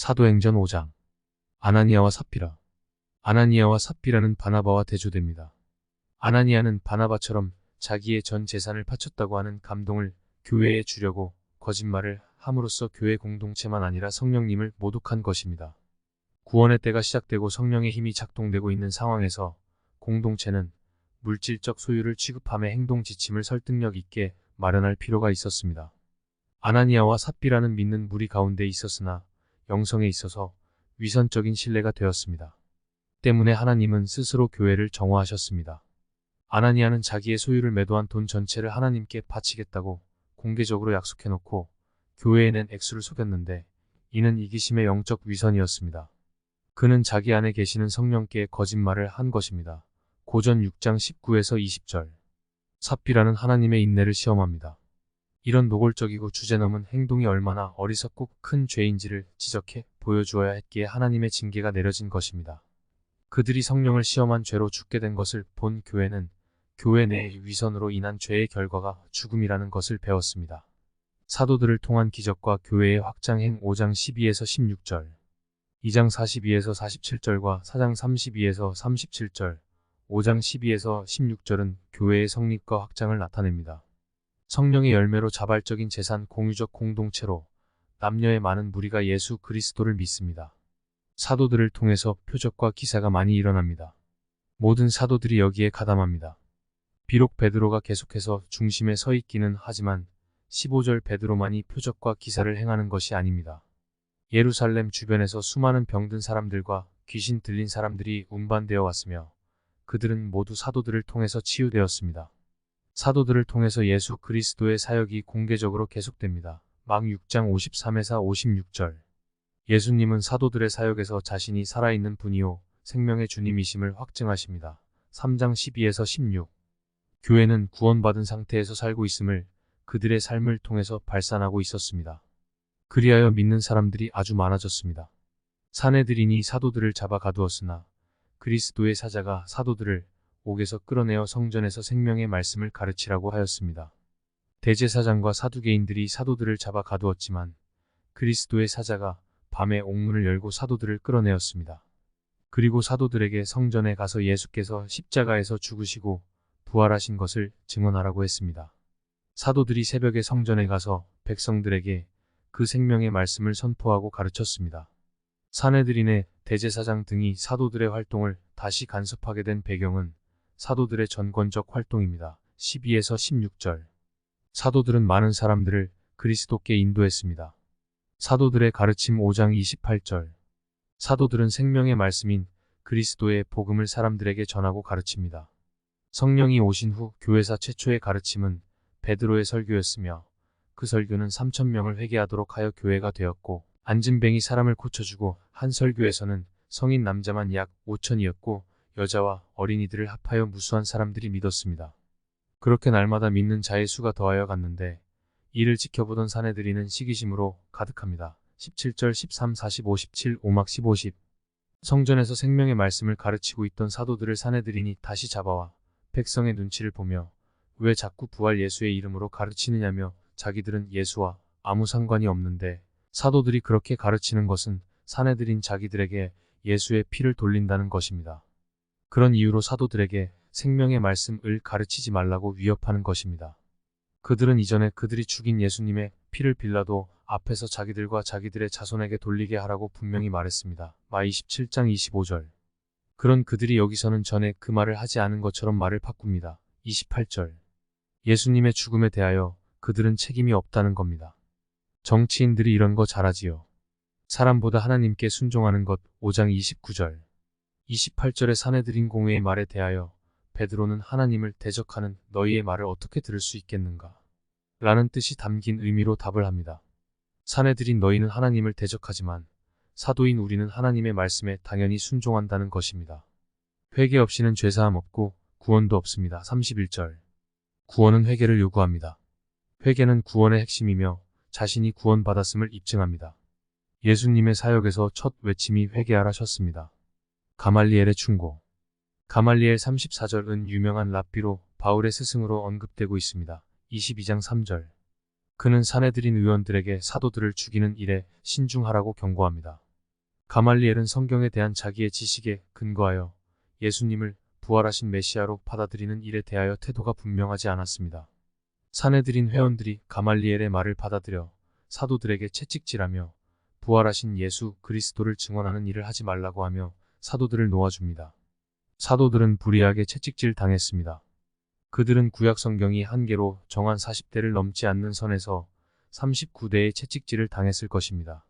사도행전 5장. 아나니아와 삽비라. 아나니아와 삽비라는 바나바와 대조됩니다. 아나니아는 바나바처럼 자기의 전 재산을 바쳤다고 하는 감동을 교회에 주려고 거짓말을 함으로써 교회 공동체만 아니라 성령님을 모독한 것입니다. 구원의 때가 시작되고 성령의 힘이 작동되고 있는 상황에서 공동체는 물질적 소유를 취급함의 행동 지침을 설득력 있게 마련할 필요가 있었습니다. 아나니아와 삽비라는 믿는 무리 가운데 있었으나 영성에 있어서 위선적인 신뢰가 되었습니다. 때문에 하나님은 스스로 교회를 정화하셨습니다. 아나니아는 자기의 소유를 매도한 돈 전체를 하나님께 바치겠다고 공개적으로 약속해놓고 교회에 낸 액수를 속였는데 이는 이기심의 영적 위선이었습니다. 그는 자기 안에 계시는 성령께 거짓말을 한 것입니다. 고전 6장 19에서 20절. 삽비라는 하나님의 인내를 시험합니다. 이런 노골적이고 주제넘은 행동이 얼마나 어리석고 큰 죄인지를 지적해 보여주어야 했기에 하나님의 징계가 내려진 것입니다. 그들이 성령을 시험한 죄로 죽게 된 것을 본 교회는 교회 내의 위선으로 인한 죄의 결과가 죽음이라는 것을 배웠습니다. 사도들을 통한 기적과 교회의 확장행 5장 12에서 16절, 2장 42에서 47절과 4장 32에서 37절, 5장 12에서 16절은 교회의 성립과 확장을 나타냅니다. 성령의 열매로 자발적인 재산 공유적 공동체로 남녀의 많은 무리가 예수 그리스도를 믿습니다. 사도들을 통해서 표적과 기사가 많이 일어납니다. 모든 사도들이 여기에 가담합니다. 비록 베드로가 계속해서 중심에 서 있기는 하지만 15절 베드로만이 표적과 기사를 행하는 것이 아닙니다. 예루살렘 주변에서 수많은 병든 사람들과 귀신 들린 사람들이 운반되어 왔으며 그들은 모두 사도들을 통해서 치유되었습니다. 사도들을 통해서 예수 그리스도의 사역이 공개적으로 계속됩니다. 막 6장 53에서 56절. 예수님은 사도들의 사역에서 자신이 살아있는 분이요 생명의 주님이심을 확증하십니다. 3장 12에서 16. 교회는 구원받은 상태에서 살고 있음을 그들의 삶을 통해서 발산하고 있었습니다. 그리하여 믿는 사람들이 아주 많아졌습니다. 사내들인이 사도들을 잡아 가두었으나 그리스도의 사자가 사도들을 옥에서 끌어내어 성전에서 생명의 말씀을 가르치라고 하였습니다. 대제사장과 사두개인들이 사도들을 잡아 가두었지만 그리스도의 사자가 밤에 옥문을 열고 사도들을 끌어내었습니다. 그리고 사도들에게 성전에 가서 예수께서 십자가에서 죽으시고 부활하신 것을 증언하라고 했습니다. 사도들이 새벽에 성전에 가서 백성들에게 그 생명의 말씀을 선포하고 가르쳤습니다. 사내들인의 대제사장 등이 사도들의 활동을 다시 간섭하게 된 배경은 사도들의 전권적 활동입니다. 12에서 16절. 사도들은 많은 사람들을 그리스도께 인도했습니다. 사도들의 가르침 5장 28절. 사도들은 생명의 말씀인 그리스도의 복음을 사람들에게 전하고 가르칩니다. 성령이 오신 후 교회사 최초의 가르침은 베드로의 설교였으며 그 설교는 3,000명을 회개하도록 하여 교회가 되었고 안진뱅이 사람을 고쳐주고 한 설교에서는 성인 남자만 약 5,000이었고 여자와 어린이들을 합하여 무수한 사람들이 믿었습니다. 그렇게 날마다 믿는 자의 수가 더하여 갔는데 이를 지켜보던 사내들이는 시기심으로 가득합니다. 17절 13, 45, 17, 5막 15, 10. 성전에서 생명의 말씀을 가르치고 있던 사도들을 사내들이니 다시 잡아와 백성의 눈치를 보며 왜 자꾸 부활 예수의 이름으로 가르치느냐며 자기들은 예수와 아무 상관이 없는데 사도들이 그렇게 가르치는 것은 사내들인 자기들에게 예수의 피를 돌린다는 것입니다. 그런 이유로 사도들에게 생명의 말씀을 가르치지 말라고 위협하는 것입니다. 그들은 이전에 그들이 죽인 예수님의 피를 빌라도 앞에서 자기들과 자기들의 자손에게 돌리게 하라고 분명히 말했습니다. 마 27장 25절. 그런 그들이 여기서는 전에 그 말을 하지 않은 것처럼 말을 바꿉니다. 28절. 예수님의 죽음에 대하여 그들은 책임이 없다는 겁니다. 정치인들이 이런 거 잘하지요. 사람보다 하나님께 순종하는 것 5장 29절. 28절의 사내들인 공회의 말에 대하여 베드로는 하나님을 대적하는 너희의 말을 어떻게 들을 수 있겠는가? 라는 뜻이 담긴 의미로 답을 합니다. 사내들인 너희는 하나님을 대적하지만 사도인 우리는 하나님의 말씀에 당연히 순종한다는 것입니다. 회개 없이는 죄사함 없고 구원도 없습니다. 31절. 구원은 회개를 요구합니다. 회개는 구원의 핵심이며 자신이 구원받았음을 입증합니다. 예수님의 사역에서 첫 외침이 회개하라셨습니다. 가말리엘의 충고. 가말리엘 34절은 유명한 랍비로 바울의 스승으로 언급되고 있습니다. 22장 3절. 그는 사내들인 의원들에게 사도들을 죽이는 일에 신중하라고 경고합니다. 가말리엘은 성경에 대한 자기의 지식에 근거하여 예수님을 부활하신 메시아로 받아들이는 일에 대하여 태도가 분명하지 않았습니다. 사내들인 회원들이 가말리엘의 말을 받아들여 사도들에게 채찍질하며 부활하신 예수 그리스도를 증언하는 일을 하지 말라고 하며 사도들을 놓아줍니다. 사도들은 불의하게 채찍질 당했습니다. 그들은 구약 성경이 한계로 정한 40대를 넘지 않는 선에서 39대의 채찍질을 당했을 것입니다.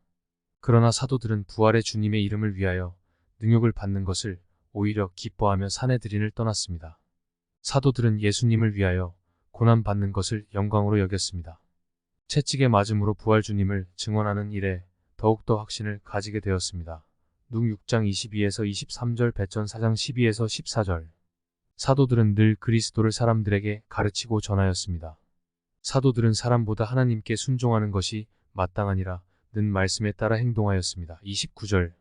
그러나 사도들은 부활의 주님의 이름을 위하여 능욕을 받는 것을 오히려 기뻐하며 사내들인을 떠났습니다. 사도들은 예수님을 위하여 고난받는 것을 영광으로 여겼습니다. 채찍에 맞음으로 부활 주님을 증언하는 일에 더욱더 확신을 가지게 되었습니다. 누 6장 22에서 23절, 베전 4장 12에서 14절. 사도들은 늘 그리스도를 사람들에게 가르치고 전하였습니다. 사도들은 사람보다 하나님께 순종하는 것이 마땅하니라 는 말씀에 따라 행동하였습니다. 29절.